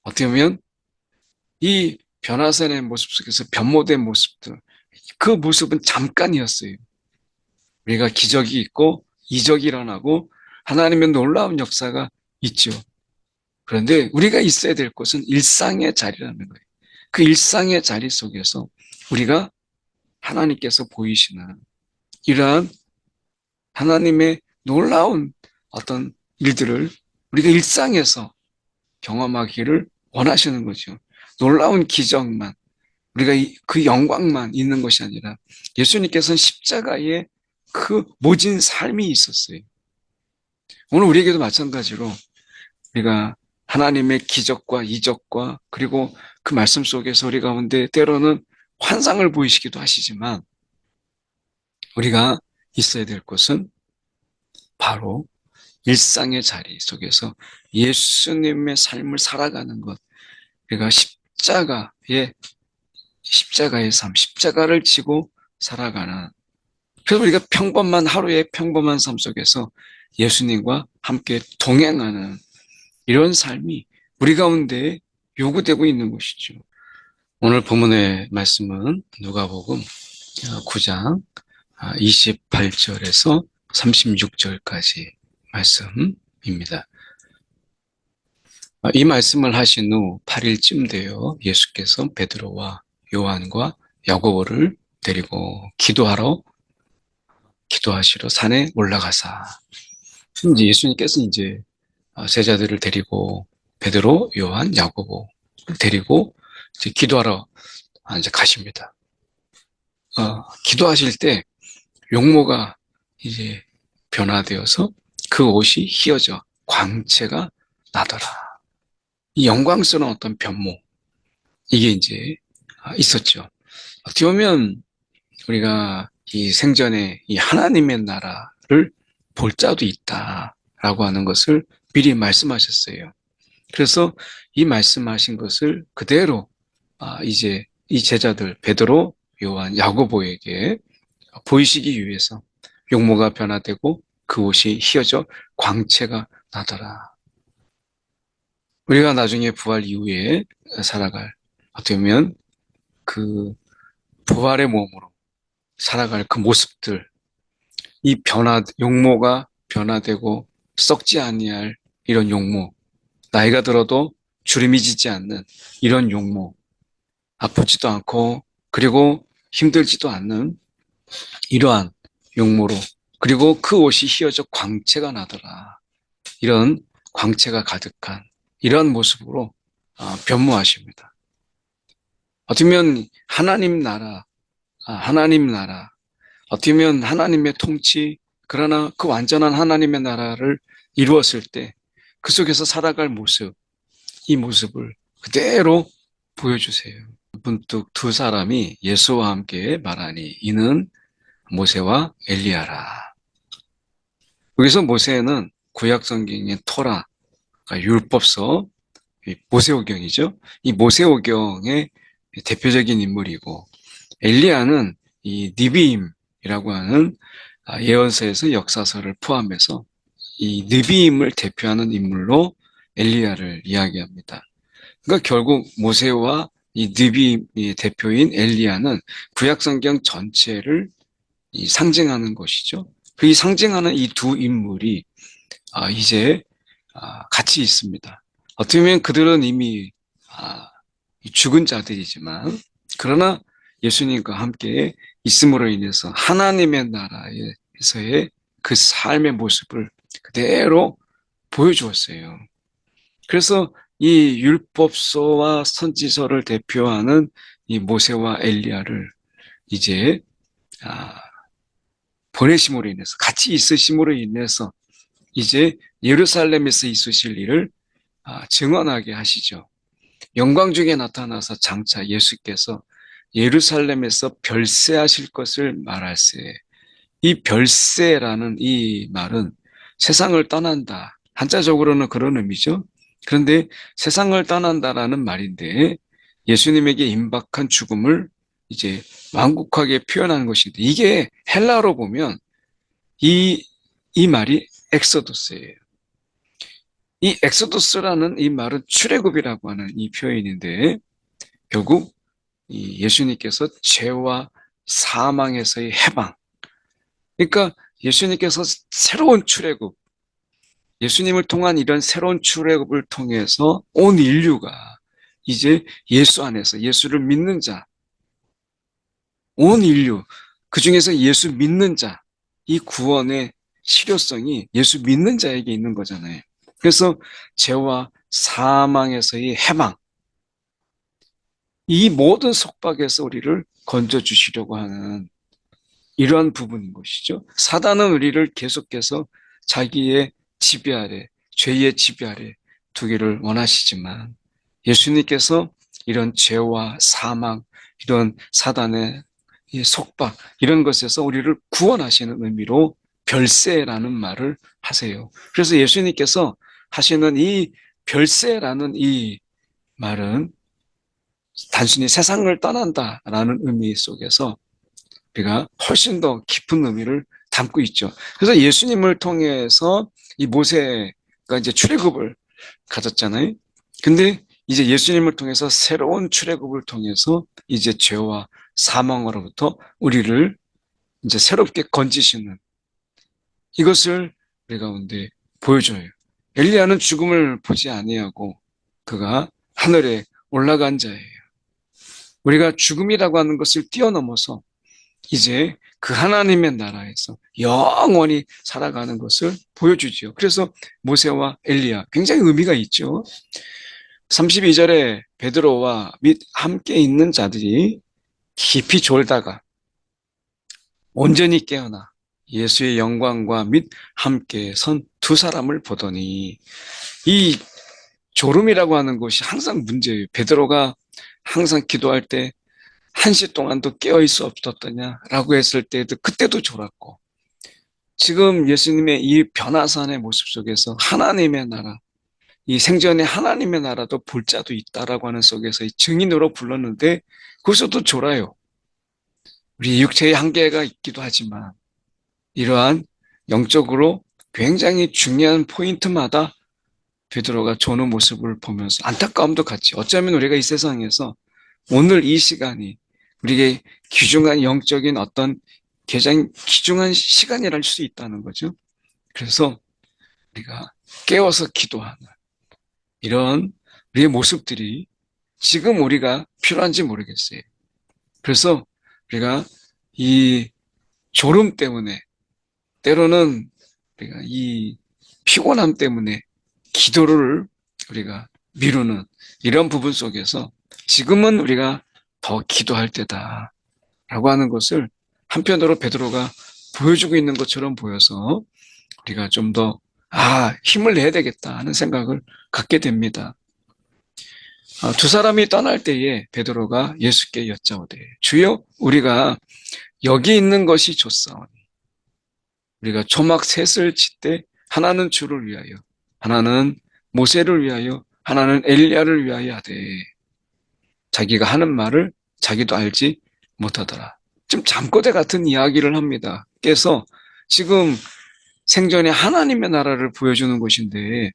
어떻게 보면 이 변화산의 모습 속에서 변모된 모습들, 그 모습은 잠깐이었어요. 우리가 기적이 있고 이적이 일어나고 하나님의 놀라운 역사가 있죠. 그런데 우리가 있어야 될 곳은 일상의 자리라는 거예요. 그 일상의 자리 속에서 우리가 하나님께서 보이시는 이러한 하나님의 놀라운 어떤 일들을 우리가 일상에서 경험하기를 원하시는 거죠. 놀라운 기적만, 우리가 그 영광만 있는 것이 아니라 예수님께서는 십자가에 그 모진 삶이 있었어요. 오늘 우리에게도 마찬가지로 우리가 하나님의 기적과 이적과 그리고 그 말씀 속에서 우리 가운데 때로는 환상을 보이시기도 하시지만 우리가 있어야 될 곳은 바로 일상의 자리 속에서 예수님의 삶을 살아가는 것. 우리가 십자가의 삶, 십자가를 지고 살아가는. 그래서 우리가 평범한 하루의 평범한 삶 속에서 예수님과 함께 동행하는 이런 삶이 우리 가운데 요구되고 있는 것이죠. 오늘 본문의 말씀은 누가복음 9장 28절에서 36절까지 말씀입니다. 이 말씀을 하신 후 8일쯤 되어 예수께서 베드로와 요한과 야고보를 데리고 기도하시러 산에 올라가사. 이제 예수님께서 이제 제자들을 데리고 베드로, 요한, 야고보를 데리고 이제 기도하러 이제 가십니다. 기도하실 때 용모가 이제 변화되어서 그 옷이 휘어져 광채가 나더라. 이 영광스러운 어떤 변모, 이게 이제 있었죠. 어떻게 보면 우리가 이 생전에 이 하나님의 나라를 볼 자도 있다라고 하는 것을 미리 말씀하셨어요. 그래서 이 말씀하신 것을 그대로 이제 이 제자들 베드로, 요한, 야고보에게 보이시기 위해서 용모가 변화되고 그 옷이 휘어져 광채가 나더라. 우리가 나중에 부활 이후에 살아갈, 어떻게 보면 그 부활의 몸으로 살아갈 그 모습들, 이 용모가 변화되고 썩지 아니할 이런 용모, 나이가 들어도 주름이 지지 않는 이런 용모, 아프지도 않고 그리고 힘들지도 않는 이러한 용모로, 그리고 그 옷이 휘어져 광채가 나더라. 이런 광채가 가득한 이런 모습으로 변모하십니다. 어떻게 보면 하나님 나라, 어떻게 보면 하나님의 통치, 그러나 그 완전한 하나님의 나라를 이루었을 때 그 속에서 살아갈 모습, 이 모습을 그대로 보여주세요. 문득 두 사람이 예수와 함께 말하니 이는 모세와 엘리야라. 여기서 모세는 구약 성경의 토라, 그러니까 율법서, 모세오경이죠. 이 모세오경의 대표적인 인물이고, 엘리야는 이 느비임이라고 하는 예언서에서 역사서를 포함해서 이 느비임을 대표하는 인물로 엘리야를 이야기합니다. 그러니까 결국 모세와 이 느비임의 대표인 엘리야는 구약 성경 전체를 상징하는 것이죠. 이 상징하는 이 두 인물이 이제 같이 있습니다. 어떻게 보면 그들은 이미 죽은 자들이지만 그러나 예수님과 함께 있음으로 인해서 하나님의 나라에서의 그 삶의 모습을 그대로 보여주었어요. 그래서 이 율법서와 선지서를 대표하는 이 모세와 엘리야를 이제 보내심으로 인해서, 같이 있으심으로 인해서 이제 예루살렘에서 있으실 일을 증언하게 하시죠. 영광 중에 나타나서 장차 예수께서 예루살렘에서 별세하실 것을 말할세. 이 별세라는 이 말은 세상을 떠난다. 한자적으로는 그런 의미죠. 그런데 세상을 떠난다라는 말인데 예수님에게 임박한 죽음을 이제 완곡하게 표현하는 것인데, 이게 헬라어로 보면 이 말이 엑소도스예요. 이 엑소더스라는 이 말은 출애굽이라고 하는 이 표현인데 결국 이 예수님께서 죄와 사망에서의 해방. 그러니까 예수님께서 새로운 출애굽, 예수님을 통한 이런 새로운 출애굽을 통해서 온 인류가 이제 예수 안에서 예수를 믿는 자, 온 인류, 그 중에서 예수 믿는 자, 이 구원의 실효성이 예수 믿는 자에게 있는 거잖아요. 그래서 죄와 사망에서의 해방, 이 모든 속박에서 우리를 건져주시려고 하는 이러한 부분인 것이죠. 사단은 우리를 계속해서 자기의 지배 아래, 죄의 지배 아래 두기를 원하시지만 예수님께서 이런 죄와 사망, 이런 사단의 이 속박, 이런 것에서 우리를 구원하시는 의미로 별세라는 말을 하세요. 그래서 예수님께서 하시는 이 별세라는 이 말은 단순히 세상을 떠난다라는 의미 속에서 우리가 훨씬 더 깊은 의미를 담고 있죠. 그래서 예수님을 통해서 이 모세가 이제 출애굽을 가졌잖아요. 근데 이제 예수님을 통해서 새로운 출애굽을 통해서 이제 죄와 사망으로부터 우리를 이제 새롭게 건지시는 이것을 우리 가운데 보여줘요. 엘리야는 죽음을 보지 아니하고 그가 하늘에 올라간 자예요. 우리가 죽음이라고 하는 것을 뛰어넘어서 이제 그 하나님의 나라에서 영원히 살아가는 것을 보여주지요. 그래서 모세와 엘리야 굉장히 의미가 있죠. 32절에 베드로와 및 함께 있는 자들이 깊이 졸다가 온전히 깨어나 예수의 영광과 및 함께 선 두 사람을 보더니 이 졸음이라고 하는 것이 항상 문제예요. 베드로가 항상 기도할 때 1시 동안도 깨어있을 수 없었더냐라고 했을 때도 그때도 졸았고 지금 예수님의 이 변화산의 모습 속에서 하나님의 나라 이 생전에 하나님의 나라도 볼 자도 있다라고 하는 속에서 이 증인으로 불렀는데 거기서도 졸아요. 우리 육체의 한계가 있기도 하지만 이러한 영적으로 굉장히 중요한 포인트마다 베드로가 조는 모습을 보면서 안타까움도 같이 어쩌면 우리가 이 세상에서 오늘 이 시간이 우리에게 귀중한 영적인 어떤 가장 귀중한 시간이랄 수 있다는 거죠. 그래서 우리가 깨워서 기도하는 이런 우리의 모습들이 지금 우리가 필요한지 모르겠어요. 그래서 우리가 이 졸음 때문에 때로는 우리가 이 피곤함 때문에 기도를 우리가 미루는 이런 부분 속에서 지금은 우리가 더 기도할 때다라고 하는 것을 한편으로 베드로가 보여주고 있는 것처럼 보여서 우리가 좀 더, 힘을 내야 되겠다 하는 생각을 갖게 됩니다. 두 사람이 떠날 때에 베드로가 예수께 여짜오되 주여 우리가 여기 있는 것이 좋사오니 우리가 초막 셋을 칠 때 하나는 주를 위하여 하나는 모세를 위하여 하나는 엘리야를 위하여 하되 자기가 하는 말을 자기도 알지 못하더라. 좀 잠꼬대 같은 이야기를 합니다. 그래서 지금 생전에 하나님의 나라를 보여주는 것인데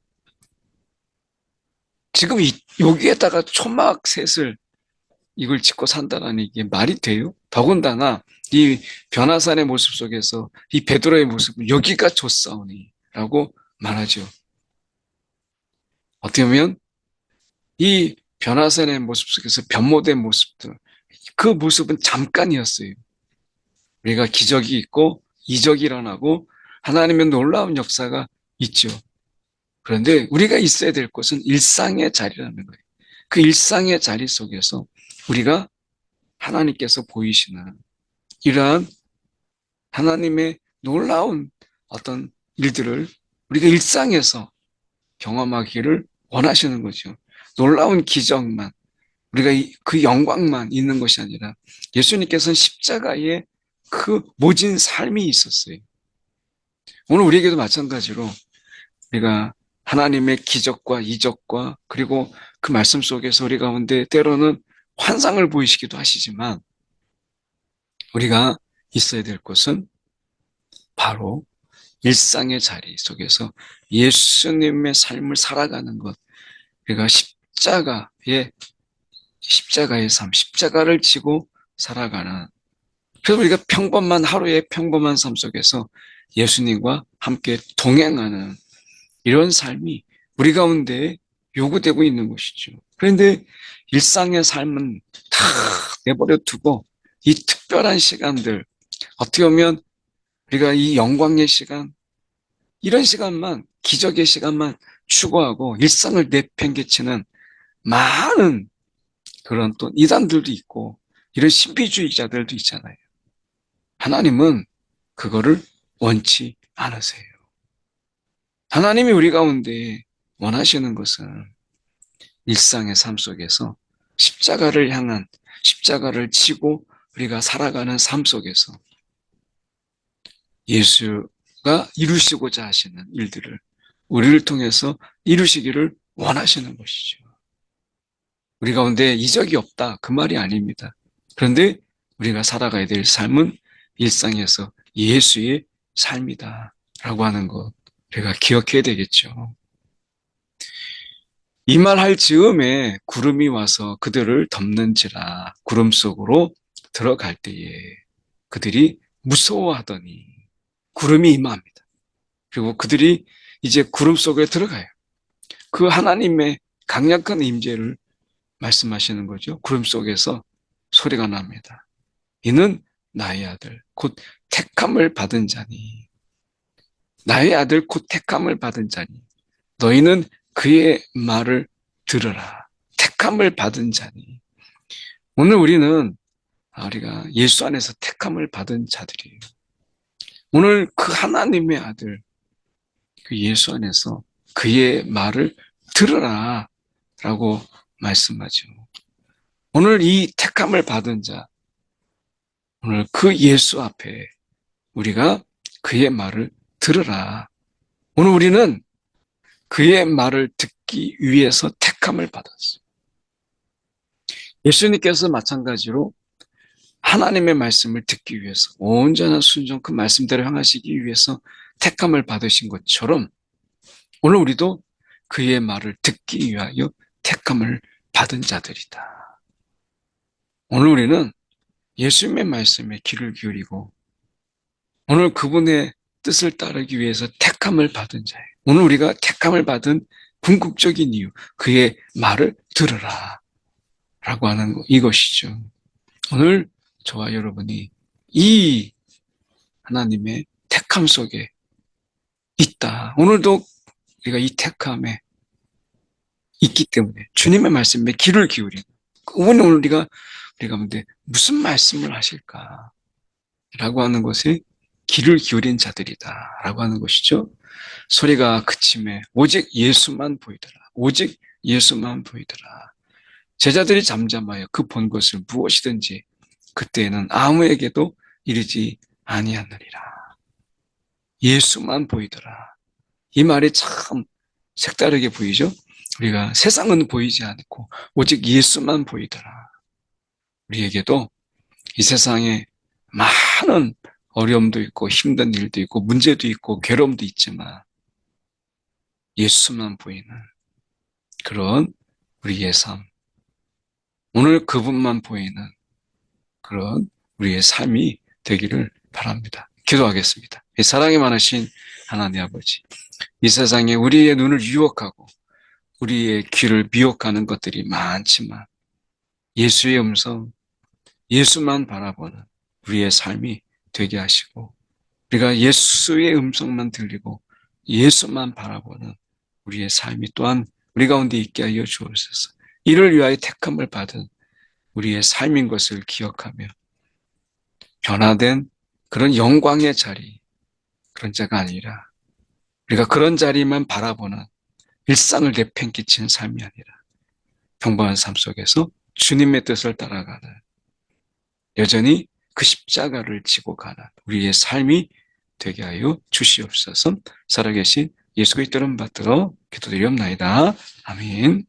지금 여기에다가 초막 셋을 이걸 짓고 산다라는 이게 말이 돼요? 더군다나 이 변화산의 모습 속에서 이 베드로의 모습은 여기가 좋사오니 라고 말하죠. 어떻게 보면 이 변화산의 모습 속에서 변모된 모습들 그 모습은 잠깐이었어요. 우리가 기적이 있고 이적이 일어나고 하나님의 놀라운 역사가 있죠. 그런데 우리가 있어야 될 곳은 일상의 자리라는 거예요. 그 일상의 자리 속에서 우리가 하나님께서 보이시는 이러한 하나님의 놀라운 어떤 일들을 우리가 일상에서 경험하기를 원하시는 거죠. 놀라운 기적만, 우리가 그 영광만 있는 것이 아니라 예수님께서는 십자가에 그 모진 삶이 있었어요. 오늘 우리에게도 마찬가지로 우리가 하나님의 기적과 이적과 그리고 그 말씀 속에서 우리 가운데 때로는 환상을 보이시기도 하시지만 우리가 있어야 될 곳은 바로 일상의 자리 속에서 예수님의 삶을 살아가는 것, 그러니까 십자가의 삶, 십자가를 지고 살아가는, 그래서 우리가 하루의 평범한 삶 속에서 예수님과 함께 동행하는 이런 삶이 우리 가운데 요구되고 있는 것이죠. 그런데 일상의 삶은 다 내버려 두고 이 특별한 시간들, 어떻게 보면 우리가 이 영광의 시간, 이런 시간만, 기적의 시간만 추구하고 일상을 내팽개치는 많은 그런 또 이단들도 있고 이런 신비주의자들도 있잖아요. 하나님은 그거를 원치 않으세요. 하나님이 우리 가운데 원하시는 것은 일상의 삶 속에서 십자가를 지고 우리가 살아가는 삶 속에서 예수가 이루시고자 하시는 일들을 우리를 통해서 이루시기를 원하시는 것이죠. 우리 가운데 이적이 없다, 그 말이 아닙니다. 그런데 우리가 살아가야 될 삶은 일상에서 예수의 삶이다 라고 하는 것, 우리가 기억해야 되겠죠. 이 말 할 즈음에 구름이 와서 그들을 덮는지라. 구름 속으로 들어갈 때에 그들이 무서워하더니 구름이 임합니다. 그리고 그들이 이제 구름 속에 들어가요. 그 하나님의 강력한 임재를 말씀하시는 거죠. 구름 속에서 소리가 납니다. 이는 나의 아들, 곧 택함을 받은 자니. 나의 아들, 곧 택함을 받은 자니. 너희는 그의 말을 들으라. 택함을 받은 자니. 오늘 우리가 예수 안에서 택함을 받은 자들이에요. 오늘 그 하나님의 아들, 그 예수 안에서 그의 말을 들으라 라고 말씀하죠. 오늘 이 택함을 받은 자, 오늘 그 예수 앞에 우리가 그의 말을 들으라. 오늘 우리는 그의 말을 듣기 위해서 택함을 받았어요. 예수님께서 마찬가지로 하나님의 말씀을 듣기 위해서 온전한 순종 그 말씀대로 행하시기 위해서 택함을 받으신 것처럼 오늘 우리도 그의 말을 듣기 위하여 택함을 받은 자들이다. 오늘 우리는 예수님의 말씀에 귀를 기울이고 오늘 그분의 뜻을 따르기 위해서 택함을 받은 자예요. 오늘 우리가 택함을 받은 궁극적인 이유, 그의 말을 들으라 라고 하는 거, 이것이죠. 오늘 저와 여러분이 이 하나님의 택함 속에 있다. 오늘도 우리가 이 택함에 있기 때문에 주님의 말씀에 귀를 기울이는, 오늘 우리가 가운데 무슨 말씀을 하실까 라고 하는 것에 귀를 기울인 자들이다 라고 하는 것이죠. 소리가 그침에 오직 예수만 보이더라. 오직 예수만 보이더라. 제자들이 잠잠하여 그 본 것을 무엇이든지 그때에는 아무에게도 이르지 아니하느니라. 예수만 보이더라. 이 말이 참 색다르게 보이죠. 우리가 세상은 보이지 않고 오직 예수만 보이더라. 우리에게도 이 세상에 많은 어려움도 있고 힘든 일도 있고 문제도 있고 괴로움도 있지만 예수만 보이는 그런 우리의 삶, 오늘 그분만 보이는 그런 우리의 삶이 되기를 바랍니다. 기도하겠습니다. 사랑이 많으신 하나님 아버지, 이 세상에 우리의 눈을 유혹하고 우리의 귀를 미혹하는 것들이 많지만 예수의 음성, 예수만 바라보는 우리의 삶이 되게 하시고 우리가 예수의 음성만 들리고 예수만 바라보는 우리의 삶이 또한 우리 가운데 있게 하여 주옵소서. 이를 위하여 택함을 받은 우리의 삶인 것을 기억하며 변화된 그런 영광의 자리, 그런 자가 아니라 우리가 그런 자리만 바라보는 일상을 내팽개치는 삶이 아니라 평범한 삶 속에서 주님의 뜻을 따라가는, 여전히 그 십자가를 지고 가는 우리의 삶이 되게 하여 주시옵소서. 살아계신 예수 그리스도를 받들어 기도드리옵나이다. 아멘.